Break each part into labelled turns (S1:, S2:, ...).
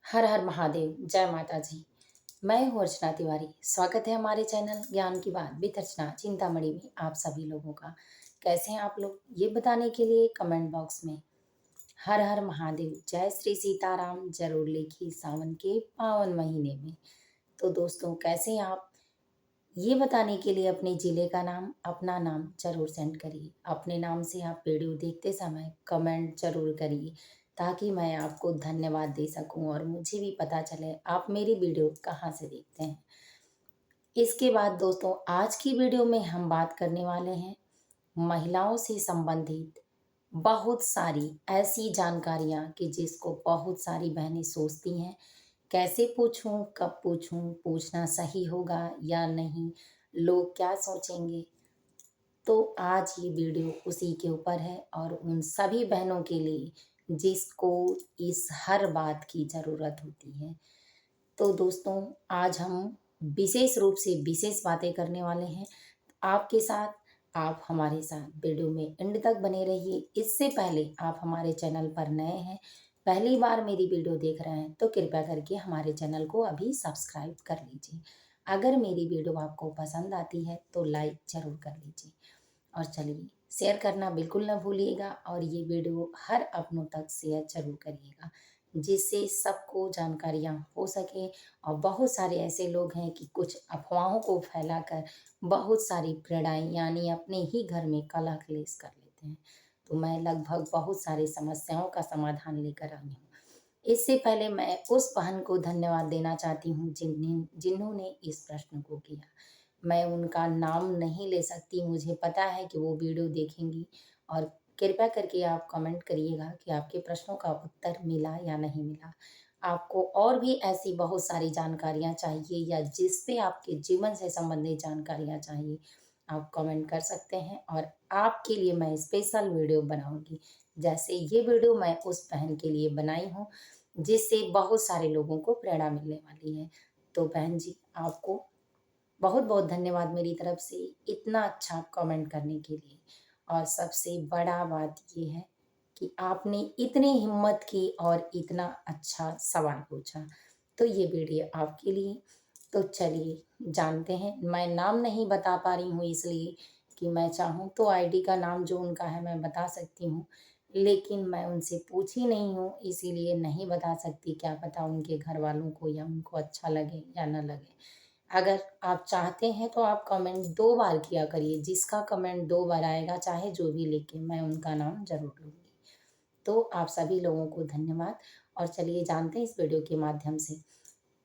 S1: हर हर महादेव, जय माता जी। मैं हूँ अर्चना तिवारी। स्वागत है हमारे चैनल ज्ञान की बात विद अर्चना चिंतामणि में आप सभी लोगों का। कैसे हैं आप लोग, ये बताने के लिए कमेंट बॉक्स में हर हर महादेव, जय श्री सीताराम जरूर लिखिए सावन के पावन महीने में। तो दोस्तों, कैसे हैं आप, ये बताने के लिए अपने ज़िले का नाम, अपना नाम ज़रूर सेंड करिए। अपने नाम से आप वीडियो देखते समय कमेंट ज़रूर करिए, ताकि मैं आपको धन्यवाद दे सकूं और मुझे भी पता चले आप मेरी वीडियो कहाँ से देखते हैं। इसके बाद दोस्तों, आज की वीडियो में हम बात करने वाले हैं महिलाओं से संबंधित बहुत सारी ऐसी जानकारियाँ कि जिसको बहुत सारी बहनें सोचती हैं, कैसे पूछूं, कब पूछूं, पूछना सही होगा या नहीं, लोग क्या सोचेंगे। तो आज ये वीडियो उसी के ऊपर है और उन सभी बहनों के लिए जिसको इस हर बात की ज़रूरत होती है। तो दोस्तों, आज हम विशेष रूप से विशेष बातें करने वाले हैं आपके साथ। आप हमारे साथ वीडियो में एंड तक बने रहिए। इससे पहले आप हमारे चैनल पर नए हैं, पहली बार मेरी वीडियो देख रहे हैं, तो कृपया करके हमारे चैनल को अभी सब्सक्राइब कर लीजिए। अगर मेरी वीडियो आपको पसंद आती है तो लाइक ज़रूर कर लीजिए और चलिए शेयर करना बिल्कुल ना भूलिएगा और ये वीडियो हर अपनों तक शेयर ज़रूर करिएगा, जिससे सबको जानकारियाँ हो सके। और बहुत सारे ऐसे लोग हैं कि कुछ अफवाहों को फैलाकर बहुत सारी पीड़ाएँ यानी अपने ही घर में कलह क्लेश कर लेते हैं। तो मैं लगभग बहुत सारी समस्याओं का समाधान लेकर आई हूँ। इससे पहले मैं उस बहन को धन्यवाद देना चाहती हूँ जिन्होंने इस प्रश्न को किया। मैं उनका नाम नहीं ले सकती, मुझे पता है कि वो वीडियो देखेंगी और कृपया करके आप कमेंट करिएगा कि आपके प्रश्नों का उत्तर मिला या नहीं मिला। आपको और भी ऐसी बहुत सारी जानकारियाँ चाहिए या जिस पे आपके जीवन से संबंधित जानकारियाँ चाहिए, आप कमेंट कर सकते हैं और आपके लिए मैं स्पेशल वीडियो बनाऊँगी। जैसे ये वीडियो मैं उस बहन के लिए बनाई हूँ, जिससे बहुत सारे लोगों को प्रेरणा मिलने वाली है। तो बहन जी, आपको बहुत-बहुत धन्यवाद मेरी तरफ से इतना अच्छा कमेंट करने के लिए। और सबसे बड़ा बात ये है कि आपने इतनी हिम्मत की और इतना अच्छा सवाल पूछा। तो ये वीडियो आपके लिए। तो चलिए जानते हैं। मैं नाम नहीं बता पा रही हूँ इसलिए कि मैं चाहूँ तो आईडी का नाम जो उनका है मैं बता सकती हूँ, लेकिन मैं उनसे पूछी नहीं हूँ इसीलिए नहीं बता सकती। क्या पता उनके घरवालों को या उनको अच्छा लगे या ना लगे। अगर आप चाहते हैं तो आप कमेंट 2 बार किया करिए, जिसका कमेंट 2 बार आएगा चाहे जो भी लिखे, मैं उनका नाम ज़रूर लूँगी। तो आप सभी लोगों को धन्यवाद। और चलिए जानते हैं इस वीडियो के माध्यम से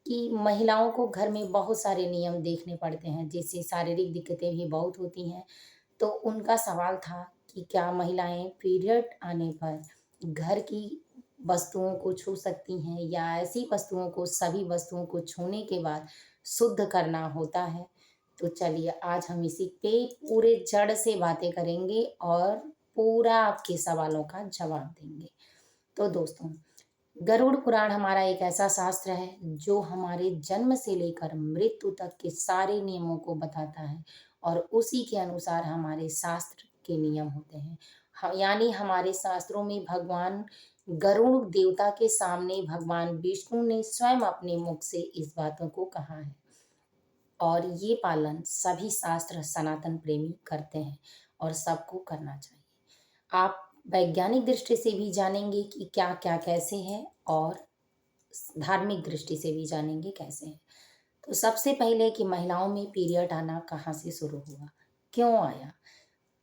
S1: कि महिलाओं को घर में बहुत सारे नियम देखने पड़ते हैं, जिससे शारीरिक दिक्कतें भी बहुत होती हैं। तो उनका सवाल था कि क्या महिलाएं पीरियड आने पर घर की वस्तुओं को छू सकती हैं या ऐसी वस्तुओं को, सभी वस्तुओं को छूने के बाद शुद्ध करना होता है। तो चलिए आज हम इसी पे पूरे जड़ से बातें करेंगे और पूरा आपके सवालों का जवाब देंगे। तो दोस्तों, गरुड़ पुराण हमारा एक ऐसा शास्त्र है जो हमारे जन्म से लेकर मृत्यु तक के सारे नियमों को बताता है और उसी के अनुसार हमारे शास्त्र के नियम होते हैं। यानी हमारे शास्त्रों में भगवान गरुड़ देवता के सामने भगवान विष्णु ने स्वयं अपने मुख से इस बातों को कहा है और ये पालन सभी शास्त्र सनातन प्रेमी करते हैं और सबको करना चाहिए। आप वैज्ञानिक दृष्टि से भी जानेंगे कि क्या क्या कैसे है और धार्मिक दृष्टि से भी जानेंगे कैसे है। तो सबसे पहले कि महिलाओं में पीरियड आना कहाँ से शुरू हुआ, क्यों आया।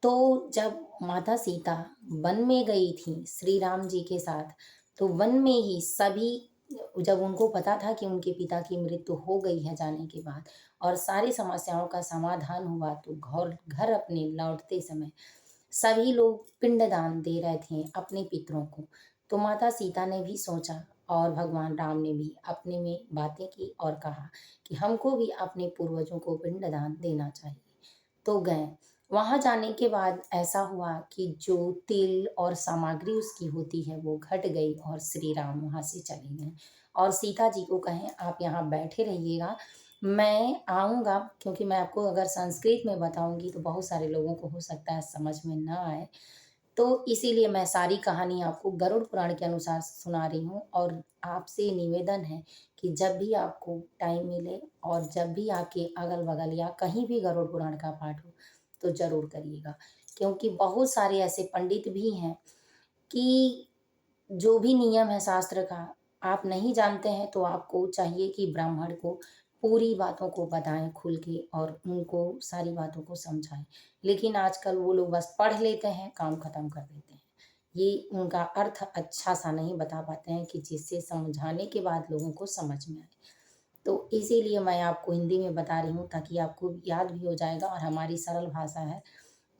S1: तो जब माता सीता वन में गई थी श्री राम जी के साथ, तो वन में ही सभी, जब उनको पता था कि उनके पिता की मृत्यु हो गई है जाने के बाद और सारी समस्याओं का समाधान हुआ, तो घर घर अपने लौटते समय सभी लोग पिंडदान दे रहे थे अपने पितरों को। तो माता सीता ने भी सोचा और भगवान राम ने भी अपने में बातें की और कहा कि हमको भी अपने पूर्वजों को पिंडदान देना चाहिए। तो गए। वहाँ जाने के बाद ऐसा हुआ कि जो तेल और सामग्री उसकी होती है वो घट गई और श्री राम वहाँ से चले गए और सीता जी को कहें आप यहाँ बैठे रहिएगा, मैं आऊँगा। क्योंकि मैं आपको अगर संस्कृत में बताऊँगी तो बहुत सारे लोगों को हो सकता है समझ में ना आए। तो इसीलिए मैं सारी कहानी आपको गरुड़ पुराण के अनुसार सुना रही हूँ और आपसे निवेदन है कि जब भी आपको टाइम मिले और जब भी आपके अगल-बगल या कहीं भी गरुड़ पुराण का पाठ हो, तो ज़रूर करिएगा। क्योंकि बहुत सारे ऐसे पंडित भी हैं कि जो भी नियम है शास्त्र का आप नहीं जानते हैं, तो आपको चाहिए कि ब्राह्मण को पूरी बातों को बताएं खुल के और उनको सारी बातों को समझाएं। लेकिन आजकल वो लोग बस पढ़ लेते हैं, काम खत्म कर देते हैं। ये उनका अर्थ अच्छा सा नहीं बता पाते हैं कि जिससे समझाने के बाद लोगों को समझ में आए। तो इसीलिए मैं आपको हिंदी में बता रही हूँ ताकि आपको याद भी हो जाएगा और हमारी सरल भाषा है।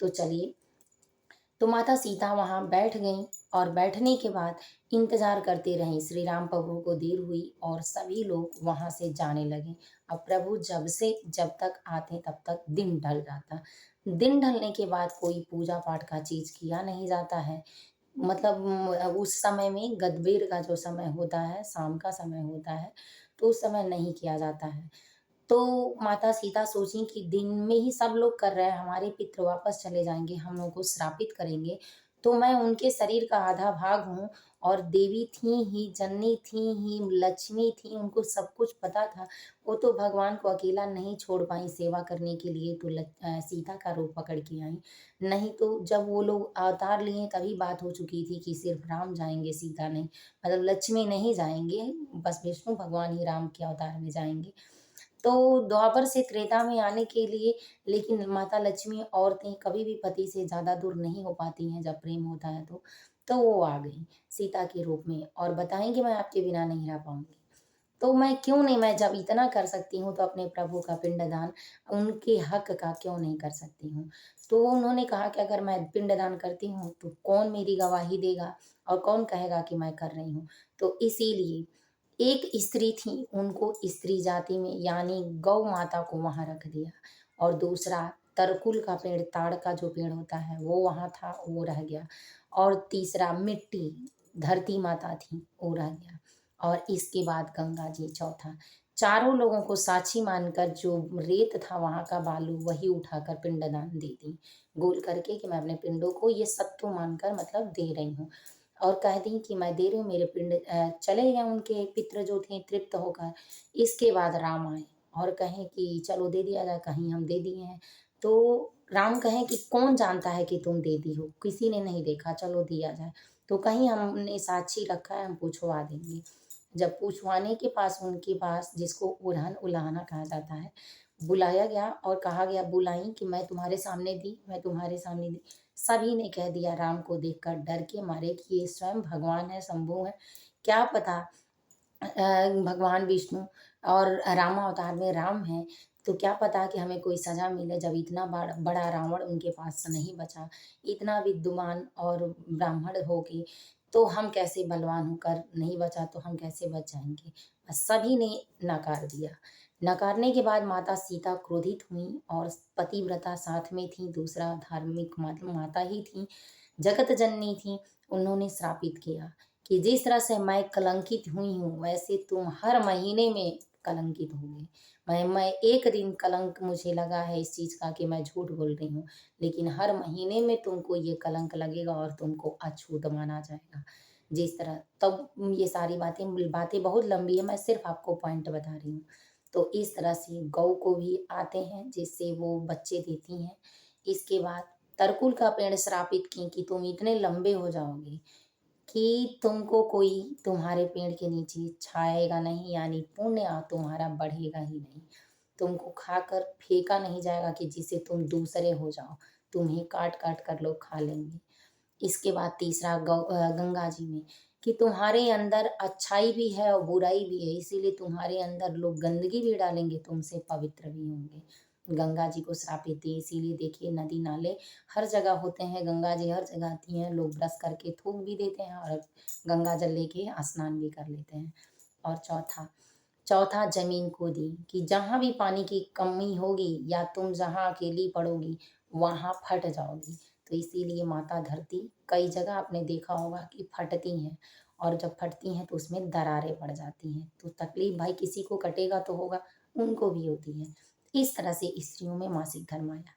S1: तो चलिए, तो माता सीता वहाँ बैठ गईं और बैठने के बाद इंतजार करते रहीं। श्री राम प्रभु को देर हुई और सभी लोग वहाँ से जाने लगे। अब प्रभु जब तक आते तब तक दिन ढल जाता। दिन ढलने के बाद कोई पूजा पाठ का चीज किया नहीं जाता है। मतलब उस समय में गदबेर का जो समय होता है, शाम का समय होता है, तो उस समय नहीं किया जाता है। तो माता सीता सोची कि दिन में ही सब लोग कर रहे हैं, हमारे पितृ वापस चले जाएँगे, हम लोगों को श्रापित करेंगे, तो मैं उनके शरीर का आधा भाग हूँ और देवी थीं ही, जननी थीं ही, लक्ष्मी थीं, उनको सब कुछ पता था। वो तो भगवान को अकेला नहीं छोड़ पाईं सेवा करने के लिए, तो सीता का रूप पकड़ के आईं। नहीं तो जब वो लोग अवतार लिए तभी बात हो चुकी थी कि सिर्फ राम जाएँगे, सीता नहीं। मतलब लक्ष्मी नहीं जाएँगे, बस विष्णु भगवान ही राम के अवतार में जाएँगे। तो द्वापर से त्रेता में आने के लिए, लेकिन माता लक्ष्मी औरतें कभी भी पति से ज़्यादा दूर नहीं हो पाती हैं जब प्रेम होता है तो वो आ गईं सीता के रूप में और बताएँ कि मैं आपके बिना नहीं रह पाऊँगी। तो मैं क्यों नहीं, मैं जब इतना कर सकती हूँ तो अपने प्रभु का पिंडदान उनके हक का क्यों नहीं कर सकती हूँ। तो उन्होंने कहा कि अगर मैं पिंडदान करती हूँ तो कौन मेरी गवाही देगा और कौन कहेगा कि मैं कर रही हूँ। तो इसीलिए एक स्त्री थी, उनको स्त्री जाति में यानी गौ माता को वहाँ रख दिया और दूसरा तरकुल का पेड़, ताड़ का जो पेड़ होता है वो वहाँ था, वो रह गया और तीसरा मिट्टी, धरती माता थी, वो रह गया और इसके बाद गंगा जी चौथा। चारों लोगों को साक्षी मानकर जो रेत था वहाँ का बालू वही उठाकर पिंडदान दे दी, गोल करके कि मैं अपने पिंडों को ये सत्तू मानकर मतलब दे रही हूँ। और कह दी कि मैं दे रही हूँ, मेरे पिंड चले गए उनके पितृ जो थे तृप्त होकर। इसके बाद राम आए और कहें कि चलो दे दिया जाए, कहीं हम दे दिए हैं। तो राम कहें कि कौन जानता है कि तुम दे दी हो, किसी ने नहीं देखा, चलो दिया जाए। तो कहीं हमने साक्षी रखा है, हम पूछवा देंगे। जब पूछवाने के पास उनके पास, जिसको उल्हन उलाहना कहा जाता है, बुलाया गया और कहा गया, बुलाई कि मैं तुम्हारे सामने दी, मैं तुम्हारे सामने दी। सभी ने कह दिया राम को देखकर डर के मारे कि ये स्वयं भगवान है, शंभु है। क्या पता भगवान विष्णु और रामावतार में राम हैं, तो क्या पता कि हमें कोई सज़ा मिले जब इतना बड़ा रावण उनके पास से नहीं बचा। इतना विद्वान और ब्राह्मण होके तो हम कैसे बलवान होकर नहीं बचा तो हम कैसे बच जाएँगे? बस सभी ने नकार दिया। नकारने के बाद माता सीता क्रोधित हुईं और पतिव्रता साथ में थीं, दूसरा धार्मिक मतलब माता ही थीं, जगत जननी थीं। उन्होंने श्रापित किया कि जिस तरह से मैं कलंकित हुई हूँ, वैसे तुम हर महीने में कलंकित होगे। मैं एक दिन कलंक मुझे लगा है इस चीज़ का कि मैं झूठ बोल रही हूँ, लेकिन हर महीने में तुमको ये कलंक लगेगा और तुमको अछूत माना जाएगा। जिस तरह तब ये सारी बातें बहुत लंबी है, मैं सिर्फ़ आपको पॉइंट बता रही हूँ। तो इस तरह से गौ को भी आते हैं जिससे वो बच्चे देती हैं। इसके बाद तरकुल का पेड़ श्रापित की कि तुम इतने लंबे हो जाओगे कि तुमको कोई तुम्हारे पेड़ के नीचे छाएगा नहीं, यानी पुण्य तुम्हारा बढ़ेगा ही नहीं। तुमको खाकर फेंका नहीं जाएगा कि जिससे तुम दूसरे हो जाओ, तुम्हें काट-काट कर लोग खा लेंगे। इसके बाद तीसरा गंगा जी में कि तुम्हारे अंदर अच्छाई भी है और बुराई भी है, इसीलिए तुम्हारे अंदर लोग गंदगी भी डालेंगे, तुमसे पवित्र भी होंगे। गंगा जी को श्रापित दी, इसीलिए देखिए नदी नाले हर जगह होते हैं, गंगा जी हर जगह आती हैं, लोग ब्रश करके थूक भी देते हैं और गंगा जल लेके स्नान भी कर लेते हैं। और चौथा चौथा ज़मीन को दी कि जहाँ भी पानी की कमी होगी या तुम जहाँ अकेली पड़ोगी, वहाँ फट जाओगी। तो इसीलिए माता धरती कई जगह आपने देखा होगा कि फटती हैं और जब फटती हैं तो उसमें दरारें पड़ जाती हैं। तो तकलीफ भाई किसी को कटेगा तो होगा, उनको भी होती है। इस तरह से स्त्रियों में मासिक धर्म आया।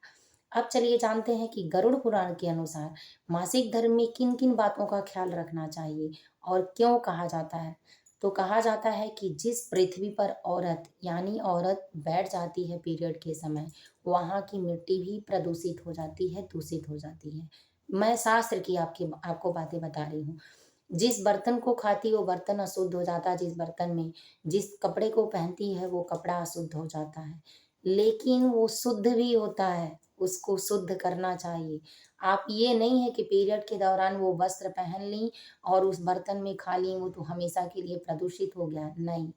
S1: अब चलिए जानते हैं कि गरुड़ पुराण के अनुसार मासिक धर्म में किन किन बातों का ख्याल रखना चाहिए और क्यों कहा जाता है। तो कहा जाता है कि जिस पृथ्वी पर औरत यानी औरत बैठ जाती है पीरियड के समय, वहाँ की मिट्टी भी प्रदूषित हो जाती है, दूषित हो जाती है। मैं शास्त्र की आपको बातें बता रही हूँ। जिस बर्तन को खाती है वो बर्तन अशुद्ध हो जाता है, जिस बर्तन में जिस कपड़े को पहनती है वो कपड़ा अशुद्ध हो जाता है। लेकिन वो शुद्ध भी होता है, उसको शुद्ध करना चाहिए। आप ये नहीं है कि पीरियड के दौरान वो वस्त्र पहन ली और उस बर्तन में खा ली, वो तो हमेशा के लिए प्रदूषित हो गया, नहीं।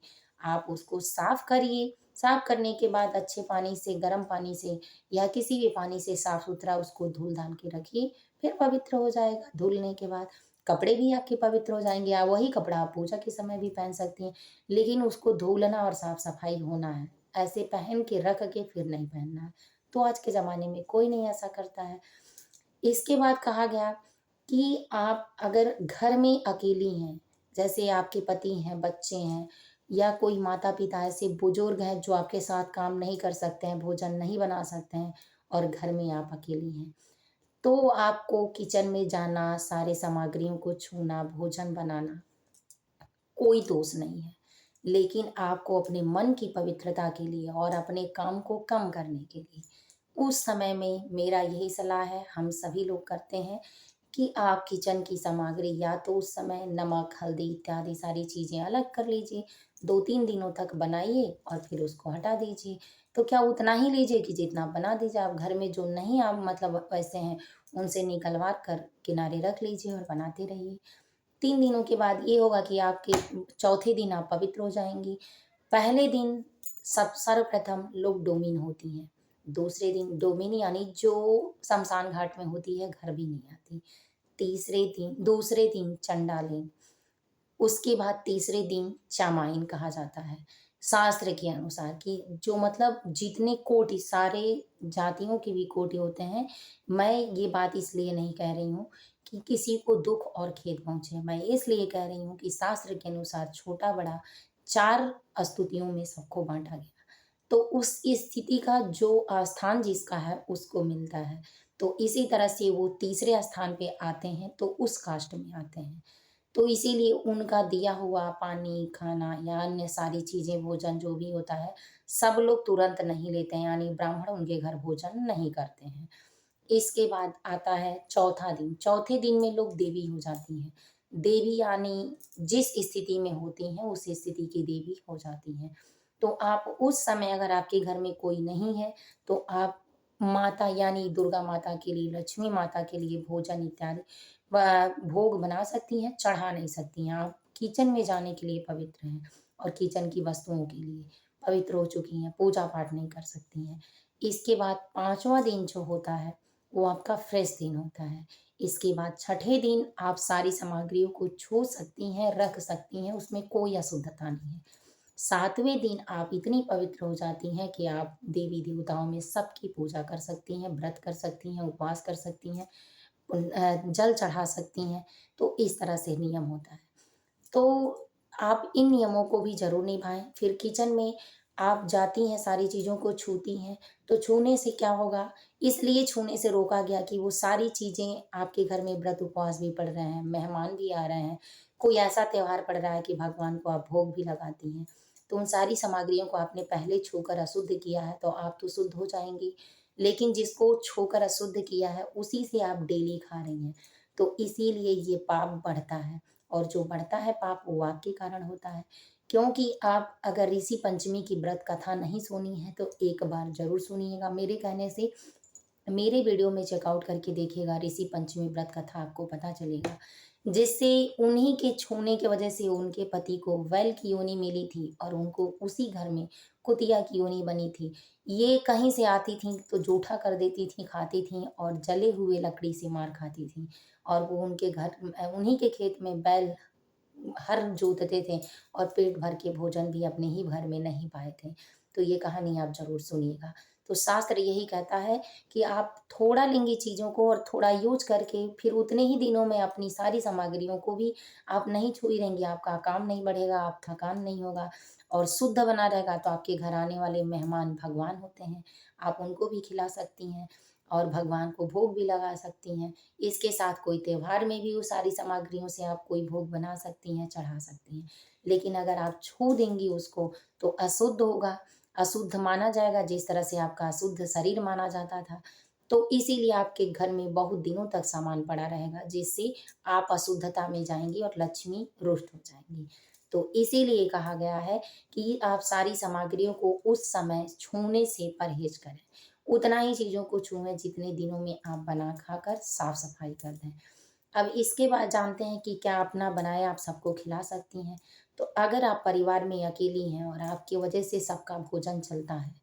S1: आप उसको साफ करिए, साफ करने के बाद अच्छे पानी से, गर्म पानी से या किसी भी पानी से साफ-सुथरा उसको धुल-धाल के रखिए, फिर पवित्र हो जाएगा। धुलने के बाद कपड़े भी आपके पवित्र हो जाएँगे, या वही कपड़ा आप पूजा के समय भी पहन सकती हैं, लेकिन उसको धुलना और साफ-सफाई होना है। ऐसे पहन के रख के फिर नहीं पहनना है। तो आज के ज़माने में कोई नहीं ऐसा करता है। इसके बाद कहा गया कि आप अगर घर में अकेली हैं, जैसे आपके पति हैं, बच्चे हैं या कोई माता-पिता ऐसे बुजुर्ग हैं जो आपके साथ काम नहीं कर सकते हैं, भोजन नहीं बना सकते हैं और घर में आप अकेली हैं, तो आपको किचन में जाना, सारे सामग्रियों को छूना, भोजन बनाना कोई दोष नहीं है। लेकिन आपको अपने मन की पवित्रता के लिए और अपने काम को कम करने के लिए उस समय में मेरा यही सलाह है, हम सभी लोग करते हैं कि आप किचन की सामग्री या तो उस समय नमक, हल्दी इत्यादि सारी चीज़ें अलग कर लीजिए, 2-3 दिनों तक बनाइए और फिर उसको हटा दीजिए। तो क्या उतना ही लीजिए कि जितना बना दीजिए, आप घर में जो नहीं आप मतलब वैसे हैं, उनसे निकलवा कर किनारे रख लीजिए और बनाते रहिए। 3 दिनों के बाद ये होगा कि आपके चौथे दिन आप पवित्र हो जाएँगी। पहले दिन सब सर्वप्रथम लोग डोमिन होती हैं। दूसरे दिन डोमिन यानी जो शमशान घाट में होती है, घर भी नहीं आती। दूसरे दिन चंडालेन, उसके बाद तीसरे दिन चामाइन कहा जाता है। शास्त्र के अनुसार कि जो मतलब जितने कोटि सारे जातियों के भी कोटि होते हैं, मैं ये बात इसलिए नहीं कह रही हूँ कि किसी को दुःख और खेद पहुँचे। मैं इसलिए कह रही हूँ कि शास्त्र के अनुसार छोटा-बड़ा 4 स्तुतियों में सबको बाँटा गया। तो उस स्थिति का जो स्थान जिसका है उसको मिलता है। तो इसी तरह से वो तीसरे स्थान पे आते हैं तो उस कास्ट में आते हैं। तो इसीलिए उनका दिया हुआ पानी, खाना या अन्य सारी चीज़ें, भोजन जो भी होता है, सब लोग तुरंत नहीं लेते हैं, यानी ब्राह्मण उनके घर भोजन नहीं करते हैं। इसके बाद आता है चौथा दिन। चौथे दिन में लोग देवी हो जाती हैं। देवी यानी जिस स्थिति में होती हैं, उस स्थिति की देवी हो जाती हैं। तो आप उस समय अगर आपके घर में कोई नहीं है, तो आप माता यानी दुर्गा माता के लिए, लक्ष्मी माता के लिए भोजन इत्यादि भोग बना सकती हैं, चढ़ा नहीं सकती हैं। आप किचन में जाने के लिए पवित्र हैं और किचन की वस्तुओं के लिए पवित्र हो चुकी हैं, पूजा-पाठ नहीं कर सकती हैं। इसके बाद 5वाँ दिन जो होता है, वो आपका फ्रेश दिन होता है। इसके बाद छठे दिन आप सारी सामग्रियों को छू सकती हैं, रख सकती हैं, उसमें कोई अशुद्धता नहीं है। 7वें दिन आप इतनी पवित्र हो जाती हैं कि आप देवी-देवताओं में सबकी पूजा कर सकती हैं, व्रत कर सकती हैं, उपवास कर सकती हैं, जल चढ़ा सकती हैं। तो इस तरह से नियम होता है। तो आप इन नियमों को भी ज़रूर निभाएँ। फिर किचन में आप जाती हैं, सारी चीज़ों को छूती हैं, तो छूने से क्या होगा? इसलिए छूने से रोका गया कि वो सारी चीज़ें आपके घर में व्रत उपवास भी पड़ रहे हैं, मेहमान भी आ रहे हैं, कोई ऐसा त्योहार पड़ रहा है कि भगवान को आप भोग भी लगाती हैं। तो उन सारी सामग्रियों को आपने पहले छूकर अशुद्ध किया है, तो आप तो शुद्ध हो जाएँगी। लेकिन जिसको छूकर अशुद्ध किया है, उसी से आप डेली खा रही हैं। तो इसीलिए ये पाप बढ़ता है। और जो बढ़ता है पाप वो आपके कारण होता है। क्योंकि आप अगर ऋषि पंचमी की व्रत कथा नहीं सुनी है तो एक बार ज़रूर सुनिएगा मेरे कहने से। मेरे वीडियो में चेकआउट करके देखिएगा, ऋषि पंचमी व्रत कथा आपको पता चलेगा। जिससे उन्हीं के छूने की वजह से उनके पति को बैल की योनि मिली थी और उनको उसी घर में कुतिया की योनि बनी थी। ये कहीं से आती थीं तो जूठा कर देती थीं, खाती थीं और जले हुए लकड़ी से मार खाती थीं। और वो उनके घर उन्हीं के खेत में बैल हर जोतते थे और पेट भर के भोजन भी अपने ही घर में नहीं पाए थे। तो ये कहानी आप ज़रूर सुनिएगा। तो शास्त्र यही कहता है कि आप थोड़ा लेंगी चीज़ों को और थोड़ा यूज़ करके फिर उतने ही दिनों में अपनी सारी सामग्रियों को भी आप नहीं छुई रहेंगी, आपका काम नहीं बढ़ेगा, आप थकान नहीं होगा और शुद्ध बना रहेगा। तो आपके घर आने वाले मेहमान भगवान होते हैं, आप उनको भी खिला सकती हैं। और भगवान को भोग भी लगा सकती हैं। इसके साथ कोई त्योहार में भी वो सारी सामग्रियों से आप कोई भोग बना सकती हैं, चढ़ा सकती हैं। लेकिन अगर आप छू देंगी उसको तो अशुद्ध होगा, अशुद्ध माना जाएगा, जिस तरह से आपका अशुद्ध शरीर माना जाता था। तो इसीलिए आपके घर में बहुत दिनों तक सामान पड़ा रहेगा, जिससे आप अशुद्धता में जाएँगी और लक्ष्मी रुष्ट हो जाएँगी। तो इसीलिए कहा गया है कि आप सारी सामग्रियों को उस समय छूने से परहेज़ करें। उतना ही चीज़ों को छुएँ जितने दिनों में आप बना खाकर साफ-सफाई कर दें। अब इसके बाद जानते हैं कि क्या अपना बनाया आप सबको खिला सकती हैं। तो अगर आप परिवार में अकेली हैं और आपकी वजह से सबका भोजन चलता है,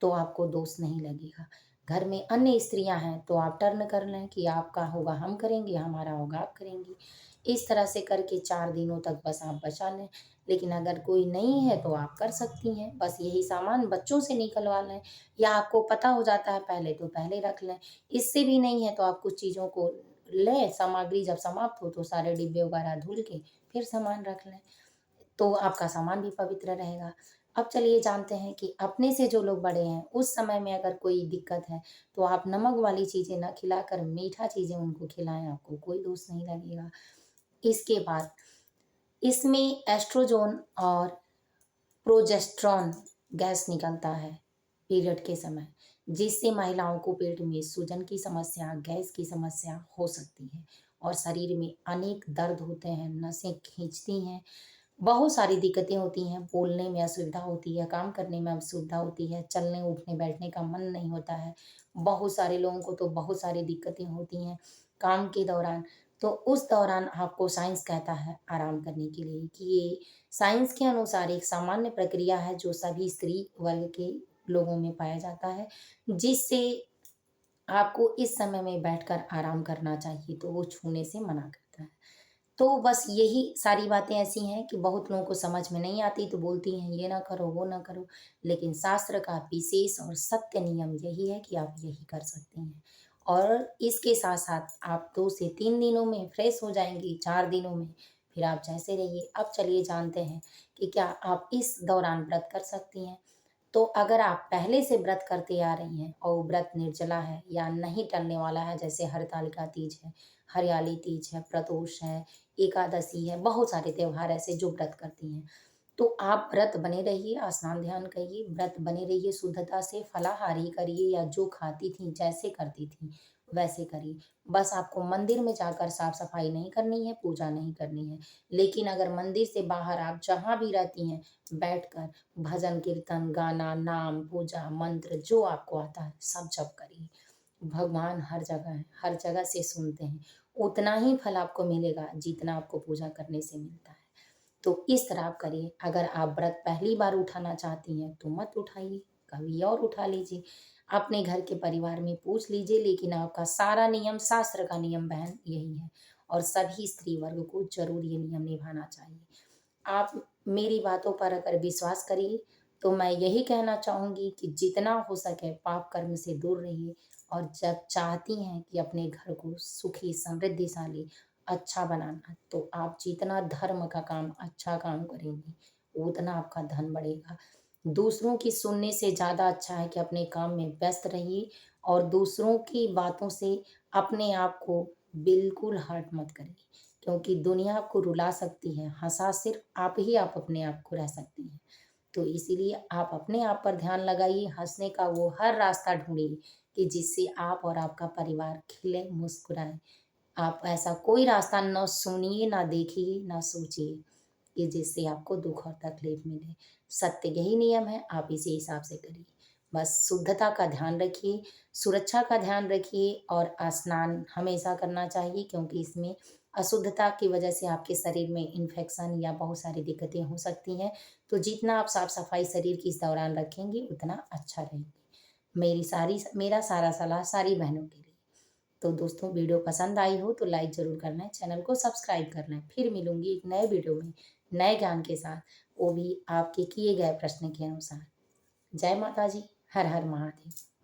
S1: तो आपको दोष नहीं लगेगा। घर में अन्य स्त्रियाँ हैं तो आप टर्न कर लें कि आपका होगा हम करेंगे, हमारा होगा आप करेंगी। इस तरह से करके 4 दिनों तक बस आप बचा लें। लेकिन अगर कोई नहीं है तो आप कर सकती हैं। बस यही सामान बच्चों से निकलवा लें, या आपको पता हो जाता है पहले तो पहले रख लें। इससे भी नहीं है तो आप कुछ चीज़ों को लें, सामग्री जब समाप्त हो तो सारे डिब्बे वगैरह धुल के फिर सामान रख लें। तो आपका सामान भी पवित्र रहेगा। अब चलिए जानते हैं कि अपने से जो लोग बड़े हैं, उस समय में अगर कोई दिक्कत है, तो आप नमक वाली चीज़ें ना खिलाकर मीठा चीज़ें उनको खिलाएँ, आपको कोई दोष नहीं लगेगा। इसके बाद इसमें एस्ट्रोजोन और प्रोजेस्टेरॉन गैस निकलता है पीरियड के समय, जिससे महिलाओं को पेट में सूजन की समस्या, गैस की समस्या हो सकती है और शरीर में अनेक दर्द होते हैं, नसें खींचती हैं, बहुत सारी दिक्कतें होती हैं, बोलने में असुविधा होती है, काम करने में असुविधा होती है, चलने, उठने, बैठने का मन नहीं होता है। बहुत सारे लोगों को तो बहुत सारी दिक्कतें होती हैं काम के दौरान। तो उस दौरान आपको साइंस कहता है आराम करने के लिए कि ये साइंस के अनुसार एक सामान्य प्रक्रिया है जो सभी स्त्री वर्ग के लोगों में पाया जाता है, जिससे आपको इस समय में बैठकर आराम करना चाहिए, तो वो छूने से मना करता है। तो बस यही सारी बातें ऐसी हैं कि बहुत लोगों को समझ में नहीं आती तो बोलती हैं ये ना करो, वो ना करो। लेकिन शास्त्र का विशेष और सत्य नियम यही है कि आप यही कर सकती हैं। और इसके साथ-साथ आप 2 से 3 दिनों में फ्रेश हो जाएँगी, 4 दिनों में फिर आप जैसे रहिए। अब चलिए जानते हैं कि क्या आप इस दौरान व्रत कर सकती हैं। तो अगर आप पहले से व्रत करते आ रही हैं और वो व्रत निर्जला है या नहीं टलने वाला है, जैसे हरतालिका तीज है, हरियाली तीज है, प्रदोष है, एकादशी है, बहुत सारे त्योहार ऐसे जो व्रत करती हैं। तो आप व्रत बने रहिए, स्नान ध्यान करिए, व्रत बने रहिए शुद्धता से, फलाहारी करिए या जो खाती थीं, जैसे करती थीं, वैसे करिए। बस आपको मंदिर में जाकर साफ-सफाई नहीं करनी है, पूजा नहीं करनी है। लेकिन अगर मंदिर से बाहर आप जहाँ भी रहती हैं, बैठकर भजन, कीर्तन, गाना, नाम, पूजा, मंत्र जो आपको आता है, सब जप करिए। भगवान हर जगह है, हर जगह से सुनते हैं। उतना ही फल आपको मिलेगा जितना आपको पूजा करने से मिलता है। तो इस तरह आप करिए। अगर आप व्रत पहली बार उठाना चाहती हैं तो मत उठाइए, कभी और उठा लीजिए। अपने घर के परिवार में पूछ लीजिए, लेकिन आपका सारा नियम शास्त्र का नियम बहन यही है और सभी स्त्री वर्ग को ज़रूर ये नियम निभाना चाहिए। आप मेरी बातों पर अगर विश्वास करिए, तो मैं यही कहना चाहूँगी कि जितना हो सके पाप कर्म से दूर रहिए और जब चाहती हैं कि अपने घर को सुखी, समृद्धिशाली, अच्छा बनाना, तो आप जितना धर्म का काम, अच्छा काम करेंगी, उतना आपका धन बढ़ेगा। दूसरों की सुनने से ज़्यादा अच्छा है कि अपने काम में व्यस्त रहिए और दूसरों की बातों से अपने आप को बिल्कुल हर्ट मत करिए। क्योंकि दुनिया आपको रुला सकती है, हँसा सिर्फ़ आप अपने आप को रह सकती हैं। तो इसीलिए आप अपने आप पर ध्यान लगाइए, हँसने का वो हर रास्ता ढूँढिए कि जिससे आप और आपका परिवार खिले, मुस्कुराए। आप ऐसा कोई रास्ता ना सुनिए, ना देखिए, ना सोचिए कि जिससे आपको दुःख और तकलीफ़ मिले। सत्य यही नियम है, आप इसी हिसाब से करिए। बस शुद्धता का ध्यान रखिए, सुरक्षा का ध्यान रखिए और स्नान हमेशा करना चाहिए, क्योंकि इसमें अशुद्धता की वजह से आपके शरीर में इन्फेक्शन या बहुत सारी दिक्कतें हो सकती हैं। तो जितना आप साफ-सफाई शरीर की इस दौरान रखेंगी, उतना अच्छा रहेगी। मेरा सारा सलाह सारी बहनों के लिए। तो दोस्तों, वीडियो पसंद आई हो तो लाइक ज़रूर करना, चैनल को सब्सक्राइब कर लें। फिर मिलूँगी एक नए वीडियो में, नए ज्ञान के साथ, वो भी आपके किए गए प्रश्न के अनुसार। जय माता जी, हर हर महादेव।